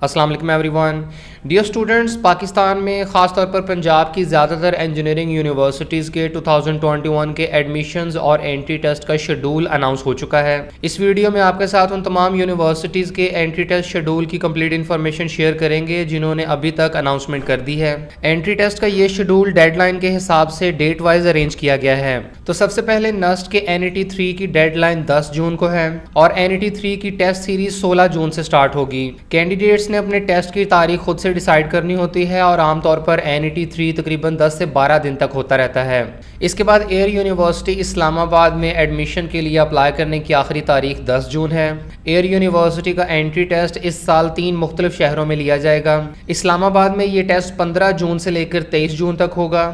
अस्सलाम वालेकुम everyone. Dear students, Pakistan में ख़ास तौर पर पंजाब की ज़्यादातर इंजीनियरिंग यूनिवर्सिटीज़ के 2021 के एडमिशन्स और एंट्री टेस्ट का शेड्यूल अनाउंस हो चुका है। इस वीडियो में आपके साथ उन तमाम यूनिवर्सिटीज़ के एंट्री टेस्ट शेड्यूल की कंप्लीट इन्फॉर्मेशन शेयर करेंगे जिन्होंने अभी तक अनाउंसमेंट कर दी है। एंट्री टेस्ट का ये शेड्यूल डेडलाइन के हिसाब से डेट वाइज अरेंज किया गया है। तो सबसे पहले नस्ट के NET 3 की डेडलाइन 10 जून को है और NET 3 की टेस्ट सीरीज 16 जून से स्टार्ट होगी। कैंडिडेट्स ने अपने टेस्ट की तारीख खुद से डिसाइड करनी होती है और आमतौर पर NET 3 तकरीबन 10 से 12 दिन तक होता रहता है। इसके बाद एयर यूनिवर्सिटी इस्लामाबाद में एडमिशन के लिए अप्लाई करने की आखिरी तारीख 10 जून है। एयर यूनिवर्सिटी का एंट्री टेस्ट इस साल 3 मुख्तलिफ शहरों में लिया जाएगा। इस्लामाबाद में ये टेस्ट 15 जून से लेकर 23 जून तक होगा।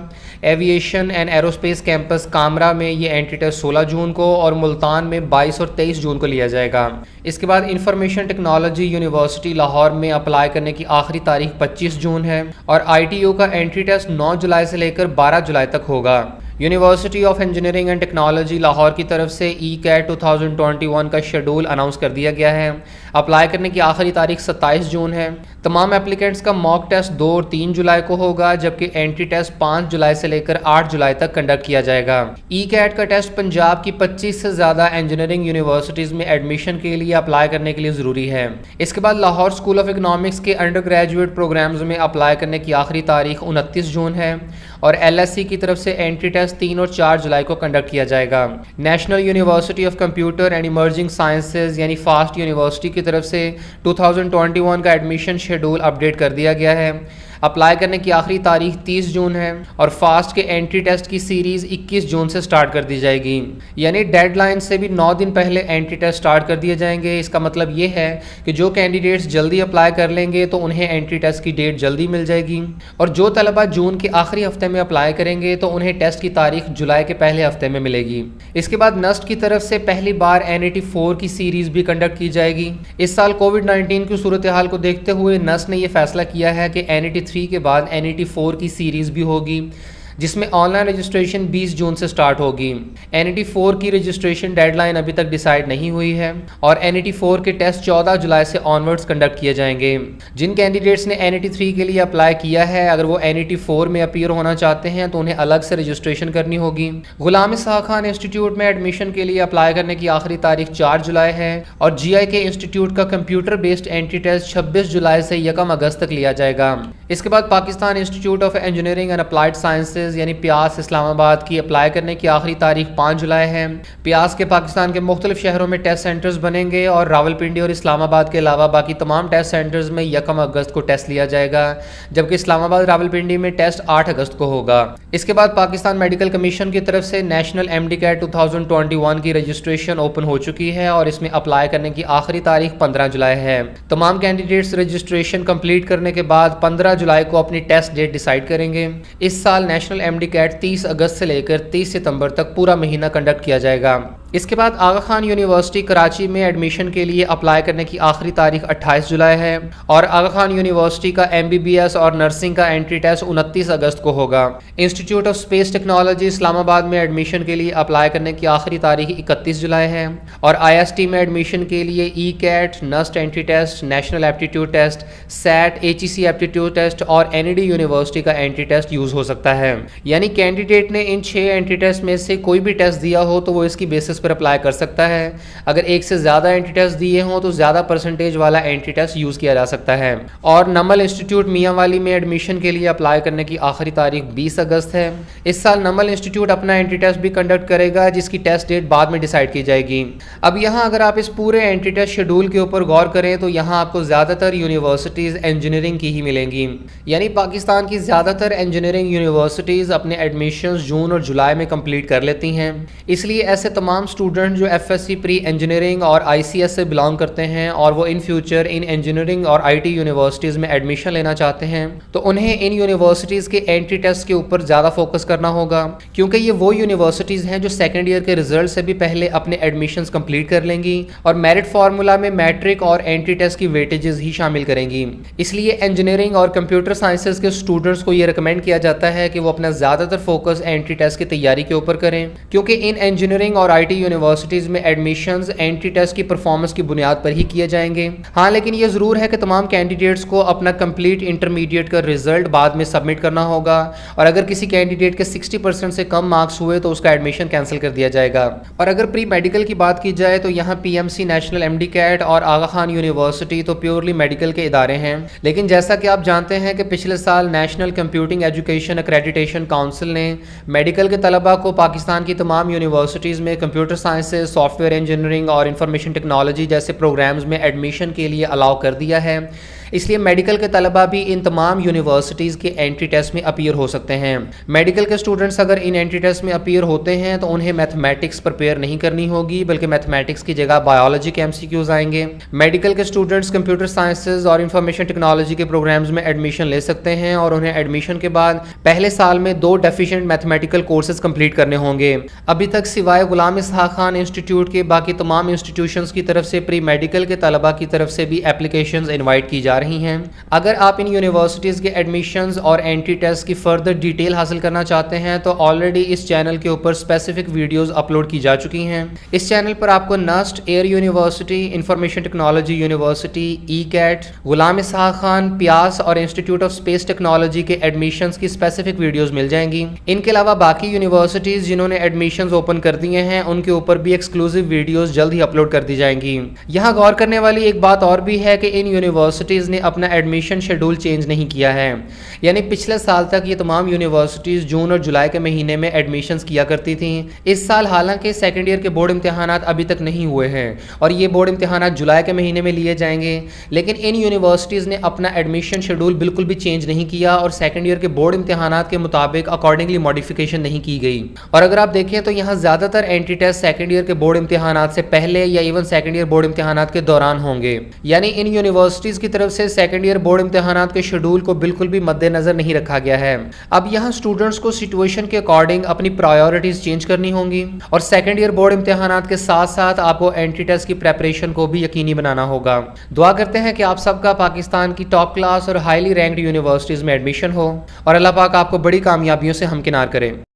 Aviation and aerospace campus Kamra में ये एंट्री टेस्ट 16 जून को और मुल्तान में 22 और 23 जून को लिया जाएगा। इसके बाद इंफॉर्मेशन टेक्नोलॉजी यूनिवर्सिटी लाहौर में अप्लाई करने की आखिरी तारीख 25 जून है और ITU का एंट्री टेस्ट 9 जुलाई से लेकर 12 जुलाई तक होगा। University of engineering and technology Lahore की तरफ से ECAT 2021 का शेड्यूल अनाउंस कर दिया गया है। अप्लाई करने की आखिरी तारीख 27 जून है। तमाम एप्लीकेंट्स का मॉक टेस्ट 2 और 3 जुलाई को होगा, जबकि एंट्री टेस्ट 5 जुलाई से लेकर 8 जुलाई तक कंडक्ट किया जाएगा। ECAT का टेस्ट पंजाब की 25 से ज़्यादा इंजीनियरिंग यूनिवर्सिटीज़ में एडमिशन के लिए अप्लाई करने के लिए ज़रूरी है। इसके बाद लाहौर स्कूल ऑफ इकनॉमिक्स के अंडर ग्रेजुएट प्रोग्राम्स में अप्लाई करने की आखिरी तारीख 29 जून है और LSE की तरफ से एंट्री टेस्ट 3 और 4 जुलाई को कंडक्ट किया जाएगा। National university of computer and emerging sciences यानी फास्ट यूनिवर्सिटी की तरफ से 2021 का एडमिशन शेड्यूल अपडेट कर दिया गया है। अप्लाई करने की आखिरी तारीख 30 जून है और फास्ट के एंट्री टेस्ट की सीरीज़ 21 जून से स्टार्ट कर दी जाएगी। यानी डेडलाइन से भी 9 दिन पहले एंट्री टेस्ट स्टार्ट कर दिए जाएंगे। इसका मतलब ये है कि जो कैंडिडेट्स जल्दी अप्लाई कर लेंगे तो उन्हें एंट्री टेस्ट की डेट जल्दी मिल जाएगी और जो तलबा जून के आखिरी हफ्ते में अप्लाई करेंगे तो उन्हें टेस्ट की तारीख जुलाई के पहले हफ्ते में मिलेगी। इसके बाद नस्ट की तरफ से पहली बार NET 4 की सीरीज़ भी कंडक्ट की जाएगी। इस साल कोविड-19 की सूरत हाल को देखते हुए नस्ट ने यह फैसला किया है कि NET 3 के बाद NET 4 की सीरीज़ भी होगी, जिसमें ऑनलाइन रजिस्ट्रेशन 20 जून से स्टार्ट होगी। NET 4 की रजिस्ट्रेशन डेडलाइन अभी तक डिसाइड नहीं हुई है और NET 4 के टेस्ट 14 जुलाई से ऑनवर्ड्स कंडक्ट किए जाएंगे। जिन कैंडिडेट्स ने NET 3 के लिए अप्लाई किया है, अगर वो NET 4 में अपीयर होना चाहते हैं तो उन्हें अलग से रजिस्ट्रेशन करनी होगी। गुलाम इसहाक खान इंस्टीट्यूट में एडमिशन के लिए अप्लाई करने की आखिरी तारीख 4 जुलाई है और GIK इंस्टीट्यूट का कंप्यूटर बेस्ड एंट्री टेस्ट 26 जुलाई से 1 अगस्त तक लिया जाएगा। इसके बाद Pakistan institute of engineering and applied sciences यानी प्यास इस्लामाबाद की अप्लाई करने की आखिरी तारीख 5 जुलाई है। प्यास के पाकिस्तान के मुख्तलिफ शहरों में टेस्ट सेंटर्स बनेंगे और रावलपिंडी और इस्लामाबाद के अलावा बाकी तमाम टेस्ट सेंटर्स में 1 अगस्त को टेस्ट लिया जाएगा, जबकि इस्लामाबाद रावलपिंडी में टेस्ट 8 अगस्त को होगा। इसके बाद पाकिस्तान मेडिकल कमीशन की तरफ से नेशनल MD-CAT 2021 की रजिस्ट्रेशन ओपन हो चुकी है और इसमें अप्लाई करने की आखिरी तारीख 15 जुलाई है। तमाम कैंडिडेट्स रजिस्ट्रेशन कंप्लीट करने के बाद 15 जुलाई को अपनी टेस्ट डेट डिसाइड करेंगे। इस साल नेशनल MD-CAT 30 अगस्त से लेकर 30 सितंबर तक पूरा महीना कंडक्ट किया जाएगा। इसके बाद आगा खान यूनिवर्सिटी कराची में एडमिशन के लिए अप्लाई करने की आखिरी तारीख 28 जुलाई है और आगा खान यूनिवर्सिटी का MBBS और नर्सिंग का एंट्री टेस्ट 29 अगस्त को होगा। Institute of space technology Islamabad में एडमिशन के लिए अप्लाई करने की आखिरी तारीख 31 जुलाई है और IST में एडमिशन के लिए ECAT, NUST entry test, national aptitude test, SAT, HEC aptitude test और NED यूनिवर्सिटी का एंट्री टेस्ट यूज़ हो सकता है। यानी कैंडिडेट ने इन 6 एंट्री टेस्ट में से कोई भी टेस्ट दिया हो तो वो इसकी बेसिस पर अप्लाई कर सकता है। अगर एक से ज़्यादा एंट्री टेस्ट दिए हों तो ज़्यादा परसेंटेज वाला एंट्री टेस्ट यूज़ किया जा सकता है। और नमल इंस्टीट्यूट मियांवाली में एडमिशन के लिए अप्लाई करने की आखिरी तारीख 20 अगस्त है। इस साल नमल इंस्टीट्यूट अपना एंट्री टेस्ट भी कंडक्ट करेगा, जिसकी टेस्ट डेट बाद में डिसाइड की जाएगी। अब यहाँ अगर आप इस पूरे एंट्री टेस्ट शेड्यूल के ऊपर गौर करें तो यहाँ आपको ज़्यादातर यूनिवर्सिटीज़ इंजीनियरिंग की ही मिलेंगी। यानी पाकिस्तान की ज़्यादातर इंजीनियरिंग यूनिवर्सिटीज़ अपने एडमिशन्स जून और जुलाई में कंप्लीट कर लेती हैं। इसलिए ऐसे तमाम स्टूडेंट जो FSC प्री इंजीनियरिंग और ICS से बिलोंग करते हैं और वो इन फ्यूचर इन इंजीनियरिंग और IT यूनिवर्सिटीज़ में एडमिशन लेना चाहते हैं तो उन्हें इन यूनिवर्सिटीज़ के एंट्री टेस्ट के ऊपर ज़्यादा फोकस करना होगा, क्योंकि ये वो यूनिवर्सिटीज़ हैं जो सेकेंड ईयर के रिजल्ट से भी पहले अपने एडमिशन्स कंप्लीट कर लेंगी और मेरिट फार्मूला में मैट्रिक और एंट्री टेस्ट की वेटेजेस ही शामिल करेंगी। इसलिए इंजीनियरिंग और कंप्यूटर साइंसेज के स्टूडेंट्स को ये रिकमेंड किया जाता है कि वो अपना ज़्यादातर फोकस एंट्री टेस्ट की तैयारी के ऊपर करें, क्योंकि इन इंजीनियरिंग और IT यूनिवर्सिटीज़ में एडमिशंस एंट्री टेस्ट की परफॉर्मेंस की बुनियाद पर ही किए जाएंगे। हाँ, लेकिन ये ज़रूर है कि तमाम कैंडिडेट्स को अपना कंप्लीट इंटरमीडिएट का रिजल्ट बाद में सबमिट करना होगा, और अगर किसी कैंडिडेट के 60% से कम मार्क्स हुए तो उसका एडमिशन कैंसिल कर दिया जाएगा। और अगर प्री मेडिकल की बात की जाए तो यहाँ पीएमसी नेशनल एमडी कैट और आगा खान यूनिवर्सिटी तो प्योरली मेडिकल के इदारे हैं, लेकिन जैसा कि आप जानते हैं कि पिछले साल national computing education accreditation council ने मेडिकल के तलबा को पाकिस्तान की तमाम यूनिवर्सिटीज़ में कंप्यूटर साइंसेज, सॉफ्टवेयर इंजीनियरिंग और इंफॉर्मेशन टेक्नोलॉजी जैसे प्रोग्राम्स में एडमिशन के लिए अलाउ कर दिया है। इसलिए मेडिकल के तलबा भी इन तमाम यूनिवर्सिटीज़ के एंट्री टेस्ट में अपीयर हो सकते हैं। मेडिकल के स्टूडेंट्स अगर इन एंट्री टेस्ट में अपीयर होते हैं तो उन्हें मैथमेटिक्स प्रिपेयर नहीं करनी होगी, बल्कि मैथमेटिक्स की जगह बायोलॉजी के एमसीक्यूज आएंगे। मेडिकल के स्टूडेंट्स कंप्यूटर साइंसेज और इंफॉर्मेशन टेक्नोलॉजी के प्रोग्राम्स में एडमिशन ले सकते हैं, और उन्हें एडमिशन के बाद पहले साल में 2 डेफिशिएंट मैथमेटिकल कोर्सेज कंप्लीट करने होंगे। अभी तक सिवाय गुलाम इसहाक खान इंस्टीट्यूट के बाकी तमाम इंस्टीट्यूशंस की तरफ से प्री मेडिकल के तलबा की तरफ से भी एप्लीकेशंस इनवाइट की जा रही हैं। अगर आप इन यूनिवर्सिटीज़ के एडमिशंस और एंट्री टेस्ट की फर्दर डिटेल हासिल करना चाहते हैं तो ऑलरेडी इस चैनल के ऊपर स्पेसिफिक वीडियोस अपलोड की जा चुकी हैं। इस चैनल पर आपको NUST, air university, information technology university, E CAT, Ghulam Ishaq Khan, PIEAS और इंस्टीट्यूट ऑफ स्पेस टेक्नोलॉजी के एडमिशंस की स्पेसिफिक वीडियोस मिल जाएंगी। इनके अलावा बाकी यूनिवर्सिटीज़ जिन्होंने एडमिशंस ओपन कर दिए हैं उनके ऊपर भी एक्सक्लूसिव वीडियोस जल्द ही अपलोड कर दी जाएंगी। यहाँ गौर करने वाली एक बात और भी है कि इन यूनिवर्सिटीज़ ने अपना एडमिशन शेड्यूल चेंज नहीं किया है, यानी पिछले साल तक ये तमाम यूनिवर्सिटीज़ जून और जुलाई के महीने में एडमिशंस किया करती थी। इस साल हालांकि सेकेंड ईयर के बोर्ड इम्तिहानात अभी तक नहीं हुए हैं और ये बोर्ड इम्तिहानात जुलाई के महीने में लिए जाएंगे, लेकिन इन यूनिवर्सिटीज़ ने अपना एडमिशन शेड्यूल बिल्कुल भी चेंज नहीं किया और सेकेंड ईयर के बोर्ड इम्तिहानात के मुताबिक अकॉर्डिंगली मॉडिफिकेशन नहीं की गई। और अगर आप देखें तो यहाँ ज़्यादातर एंट्री टेस्ट सेकेंड ईयर के बोर्ड इम्तिहानात से पहले या इवन सेकेंड ईयर बोर्ड इम्तिहानात के दौरान होंगे, यानी इन यूनिवर्सिटीज़ की तरफ से सेकेंड ईयर बोर्ड इम्तिहानात के शेड्यूल को बिल्कुल भी मद्देनजर नहीं रखा गया है। अब यहाँ स्टूडेंट्स को सिचुएशन के अकॉर्डिंग अपनी प्रायोरिटीज चेंज करनी होंगी और सेकेंड ईयर बोर्ड इम्तिहानात के साथ साथ आपको एंट्री टेस्ट की प्रेपरेशन को भी यकीनी बनाना होगा। दुआ करते हैं कि आप सबका पाकिस्तान की टॉप क्लास और हाईली रैंक्ड यूनिवर्सिटीज में एडमिशन हो और अल्लाह पाक आपको बड़ी कामयाबियों से हमकिनार करे।